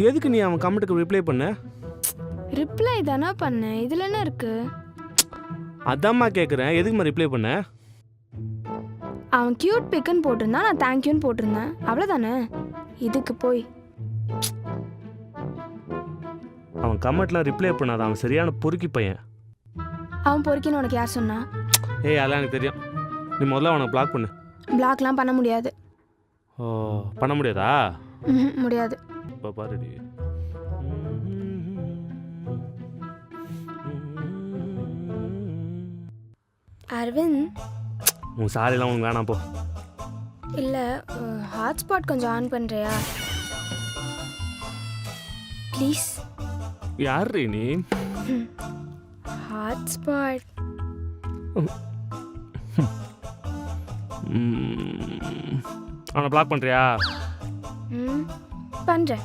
எதுக்கு நீ அவன் கமெண்ட்டுக்கு ரிப்ளை பண்ண? ரிப்ளை தானே பண்ணேன், இதில் என்ன இருக்கு? அதாம்மா கேட்குறேன், எதுக்குமா ரிப்ளை பண்ண? அவன் கியூட் பிக்குன்னு போட்டிருந்தான், நான் தேங்க்யூன்னு போட்டிருந்தேன், அவ்வளோதானே. இதுக்கு போய் அவன் கமெண்ட்லாம் ரிப்ளை பண்ணாத, அவன் சரியான பொறுக்கி பையன். அவன் பொறுக்கின்னு உனக்கு யார் சொன்னா? ஏய் அதெல்லாம் எனக்கு தெரியும். நீ முதல்ல அவனை பிளாக் பண்ணு. பிளாக்லாம் பண்ண முடியாது. ஓ பண்ண முடியாதா? முடியாது. இப்போ பாருடி. அரவிந்த், உன் சாரிலாம் உனக்கு வேணாம் போ. இல்லை ஹாட்ஸ்பாட் கொஞ்சம் ஆன் பண்ணுறியா ப்ளீஸ்? யார் நீ? ஹாட்ஸ்பாட். அவனை பிளாக் பண்ணுறியா? பண்ணுறேன்.